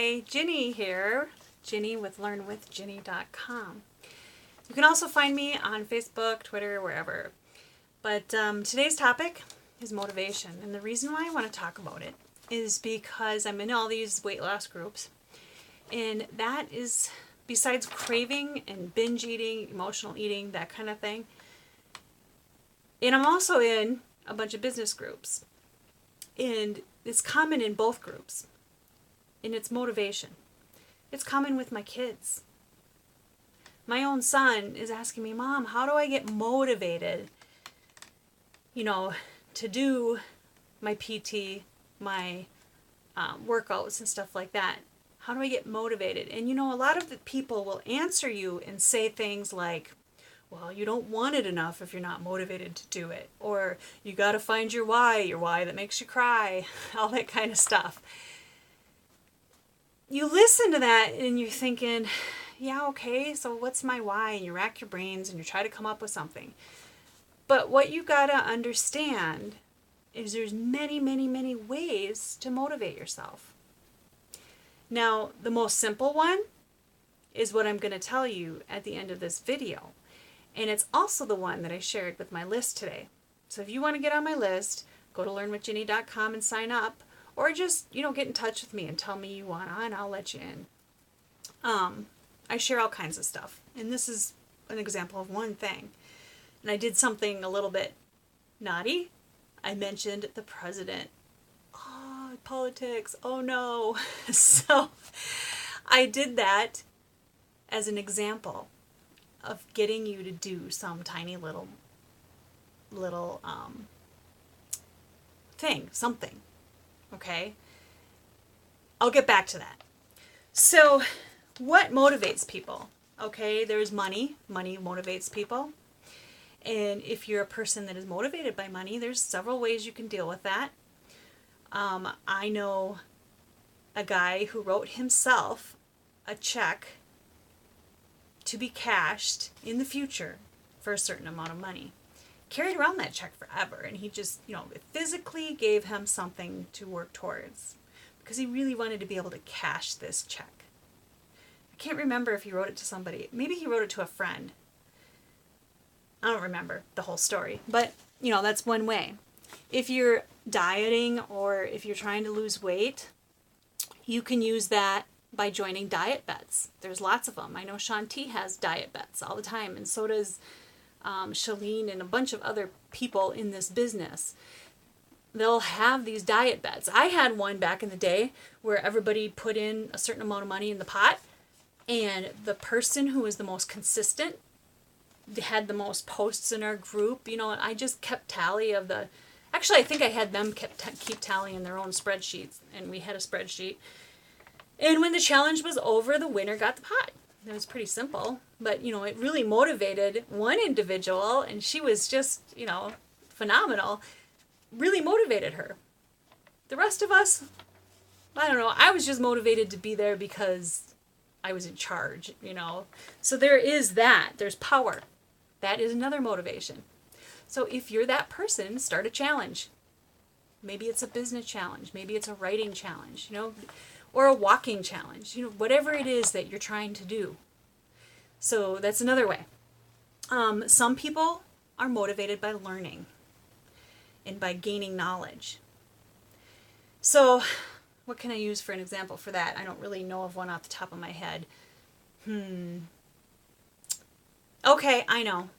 Hi, Ginny here. Ginny with learnwithginny.com. You can also find me on Facebook, Twitter, wherever. But today's topic is motivation. And the reason why I want to talk about it is because I'm in all these weight loss groups. And that is, besides craving and binge eating, emotional eating, that kind of thing. And I'm also in a bunch of business groups. And it's common in both groups. And it's motivation. It's common with my kids. My own son is asking me, Mom, how do I get motivated, to do my PT, my workouts and stuff like that? How do I get motivated? And a lot of the people will answer you and say things like, well, you don't want it enough if you're not motivated to do it. Or you got to find your why that makes you cry, all that kind of stuff. You listen to that and you're thinking, yeah, okay, so what's my why? And you rack your brains and you try to come up with something. But what you got to understand is there's many, many, many ways to motivate yourself. Now, the most simple one is what I'm going to tell you at the end of this video. And it's also the one that I shared with my list today. So if you want to get on my list, go to learnwithginny.com and sign up. Or just, get in touch with me and tell me you want on, I'll let you in. I share all kinds of stuff. And this is an example of one thing. And I did something a little bit naughty. I mentioned the president. Oh, politics. Oh no. So I did that as an example of getting you to do some tiny little thing, something. Okay? I'll get back to that. So, what motivates people? Okay, there's money. Money motivates people. And if you're a person that is motivated by money, there's several ways you can deal with that. I know a guy who wrote himself a check to be cashed in the future for a certain amount of money. Carried around that check forever, and he just, it physically gave him something to work towards because he really wanted to be able to cash this check. I can't remember if he wrote it to somebody. Maybe he wrote it to a friend. I don't remember the whole story, but that's one way. If you're dieting or if you're trying to lose weight, you can use that by joining diet bets. There's lots of them. I know Shaun T has diet bets all the time, and so does Shalene and a bunch of other people in this business. They'll have these diet bets. I had one back in the day where everybody put in a certain amount of money in the pot, and the person who was the most consistent had the most posts in our group, and I just kept tally of the... Actually, I think I had them keep tally in their own spreadsheets, and we had a spreadsheet. And when the challenge was over, the winner got the pot. It was pretty simple, but, it really motivated one individual, and she was just, phenomenal. Really motivated her. The rest of us, I don't know, I was just motivated to be there because I was in charge, So there is that. There's power. That is another motivation. So if you're that person, start a challenge. Maybe it's a business challenge. Maybe it's a writing challenge, or a walking challenge, whatever it is that you're trying to do. So that's another way. Some people are motivated by learning and by gaining knowledge. So what can I use for an example for that? I don't really know of one off the top of my head. Okay, I know.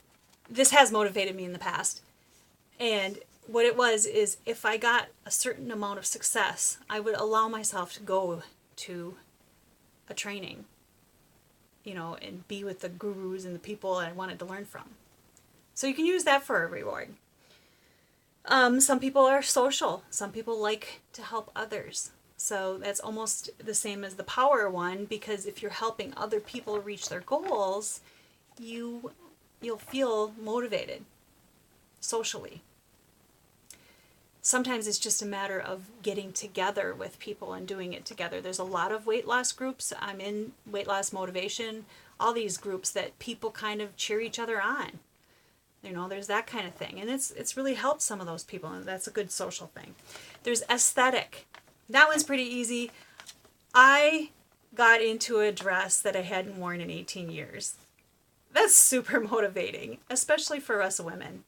This has motivated me in the past. And what it was is if I got a certain amount of success, I would allow myself to go to a training, and be with the gurus and the people that I wanted to learn from. So you can use that for a reward. Some people are social. Some people like to help others. So that's almost the same as the power one, because if you're helping other people reach their goals, you'll feel motivated socially. Sometimes it's just a matter of getting together with people and doing it together. There's a lot of weight loss groups. I'm in Weight Loss Motivation, all these groups that people kind of cheer each other on. There's that kind of thing. And it's really helped some of those people, and that's a good social thing. There's aesthetic. That one's pretty easy. I got into a dress that I hadn't worn in 18 years. That's super motivating, especially for us women.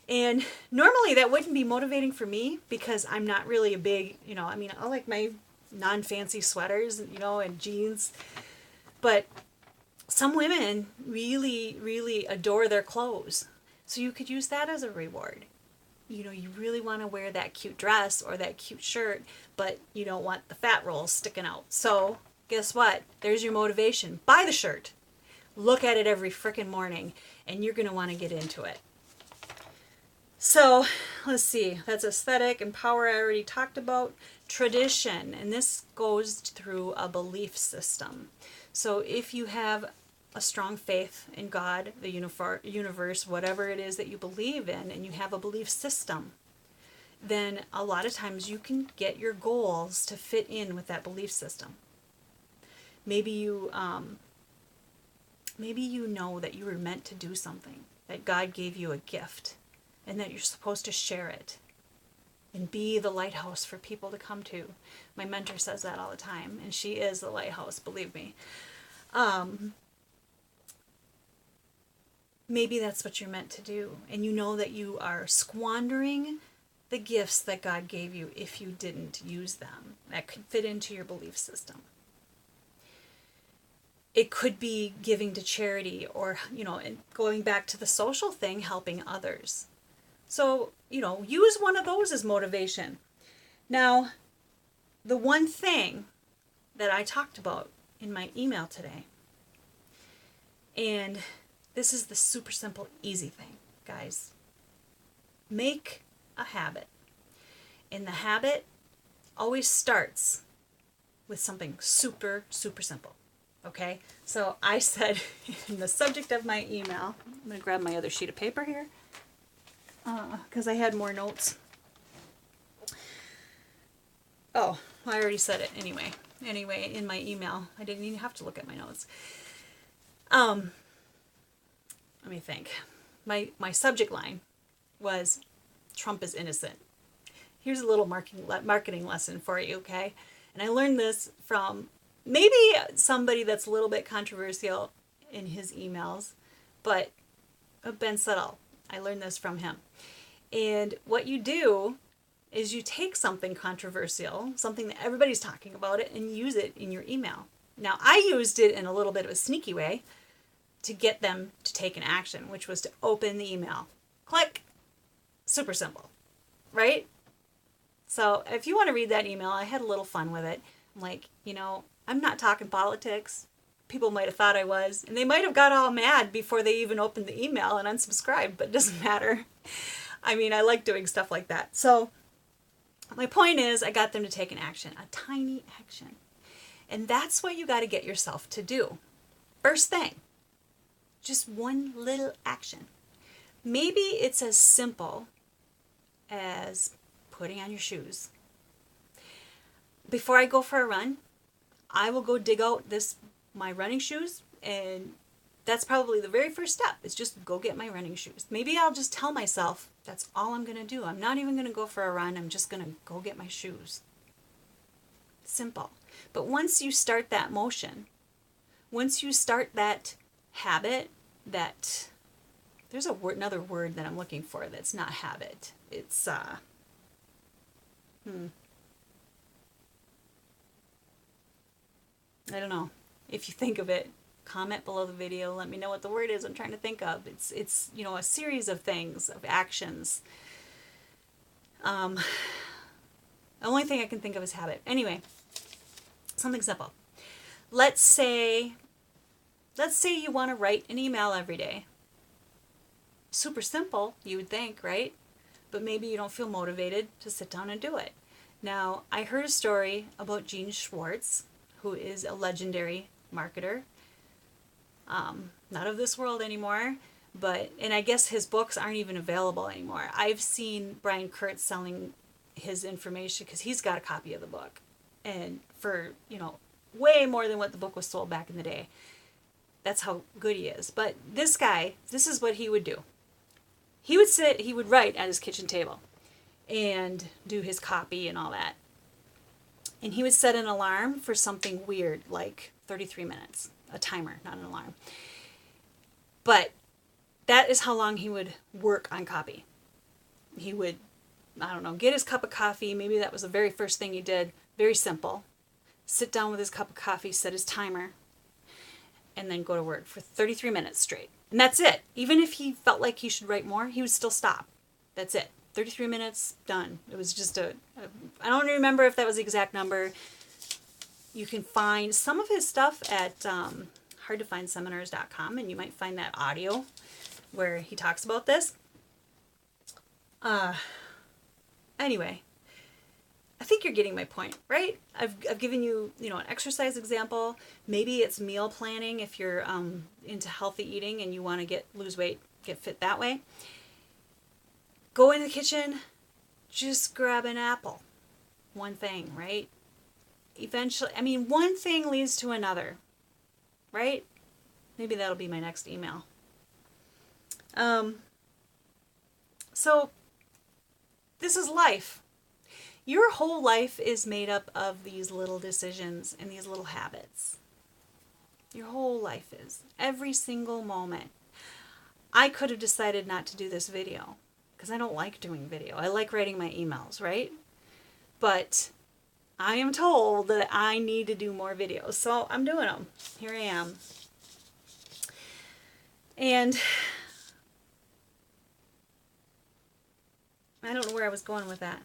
And normally that wouldn't be motivating for me because I'm not really a big, I like my non-fancy sweaters, and jeans. But some women really, really adore their clothes. So you could use that as a reward. You really want to wear that cute dress or that cute shirt, but you don't want the fat rolls sticking out. So guess what? There's your motivation. Buy the shirt. Look at it every frickin' morning, and you're going to want to get into it. So let's see. That's aesthetic and power I already talked about. Tradition, and this goes through a belief system. So if you have a strong faith in God, the universe, whatever it is that you believe in, and you have a belief system, then a lot of times you can get your goals to fit in with that belief system. Maybe you know that you were meant to do something, that God gave you a gift, and that you're supposed to share it and be the lighthouse for people to come to. My mentor says that all the time, and she is the lighthouse, believe me. Maybe that's what you're meant to do, and you know that you are squandering the gifts that God gave you if you didn't use them. That could fit into your belief system. It could be giving to charity or, and going back to the social thing, helping others. So, use one of those as motivation. Now, the one thing that I talked about in my email today, and this is the super simple, easy thing, guys. Make a habit. And the habit always starts with something super, super simple. Okay? So I said in the subject of my email, I'm going to grab my other sheet of paper here because I had more notes. Oh, I already said it anyway. Anyway, in my email, I didn't even have to look at my notes. Let me think. My subject line was Trump is innocent. Here's a little marketing lesson for you, okay? And I learned this from maybe somebody that's a little bit controversial in his emails, but Ben Settle. I learned this from him. And what you do is you take something controversial, something that everybody's talking about it, and use it in your email. Now, I used it in a little bit of a sneaky way to get them to take an action, which was to open the email. Click. Super simple, right? So if you want to read that email, I had a little fun with it. I'm like, I'm not talking politics. People might have thought I was, and they might have got all mad before they even opened the email and unsubscribed, but it doesn't matter. I mean, I like doing stuff like that. So my point is I got them to take an action, a tiny action. And that's what you got to get yourself to do. First thing, just one little action. Maybe it's as simple as putting on your shoes. Before I go for a run, I will go dig out my running shoes, and that's probably the very first step, is just go get my running shoes. Maybe I'll just tell myself that's all I'm going to do. I'm not even going to go for a run. I'm just going to go get my shoes. Simple. But once you start that motion, once you start that habit, there's another word that I'm looking for that's not habit. It's I don't know. If you think of it, comment below the video. Let me know what the word is I'm trying to think of. It's a series of things, of actions. The only thing I can think of is habit. Anyway, something simple. Let's say you want to write an email every day. Super simple, you would think, right? But maybe you don't feel motivated to sit down and do it. Now, I heard a story about Gene Schwartz, who is a legendary marketer. Not of this world anymore, and I guess his books aren't even available anymore. I've seen Brian Kurtz selling his information because he's got a copy of the book, and for, way more than what the book was sold back in the day. That's how good he is. But this guy, this is what he would do. He would write at his kitchen table and do his copy and all that. And he would set an alarm for something weird, like 33 minutes. A timer, not an alarm. But that is how long he would work on copy. He would, I don't know, get his cup of coffee. Maybe that was the very first thing he did. Very simple. Sit down with his cup of coffee, set his timer, and then go to work for 33 minutes straight. And that's it. Even if he felt like he should write more, he would still stop. That's it. 33 minutes, done. It was just I don't remember if that was the exact number. You can find some of his stuff at hardtofindseminars.com, and you might find that audio where he talks about this. Anyway, I think you're getting my point, right? I've given you, an exercise example. Maybe it's meal planning if you're into healthy eating and you want to lose weight, get fit that way. Go in the kitchen, just grab an apple. One thing, right? Eventually, one thing leads to another, right? Maybe that'll be my next email. So this is life. Your whole life is made up of these little decisions and these little habits. Your whole life is. Every single moment. I could have decided not to do this video because I don't like doing video. I like writing my emails, right? But I am told that I need to do more videos, so I'm doing them. Here I am. And I don't know where I was going with that.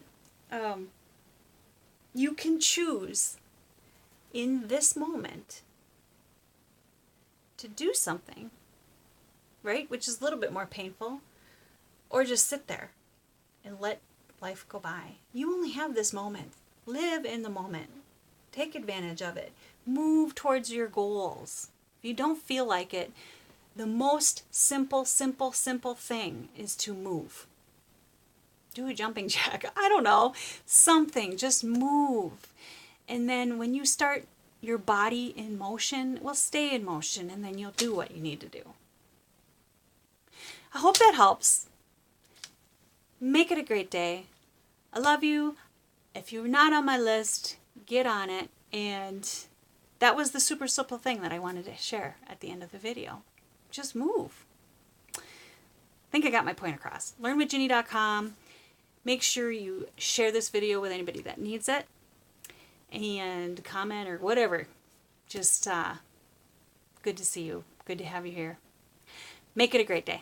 You can choose in this moment to do something, right? Which is a little bit more painful, or just sit there and let life go by. You only have this moment. Live in the moment. Take advantage of it. Move towards your goals. If you don't feel like it, the most simple thing is to move. Do a jumping jack. I don't know. Something. Just move. And then when you start your body in motion, well, stay in motion, and then you'll do what you need to do. I hope that helps. Make it a great day. I love you. If you're not on my list, get on it. And that was the super simple thing that I wanted to share at the end of the video. Just move. I think I got my point across. LearnWithJenny.com. Make sure you share this video with anybody that needs it. And comment or whatever. Just good to see you. Good to have you here. Make it a great day.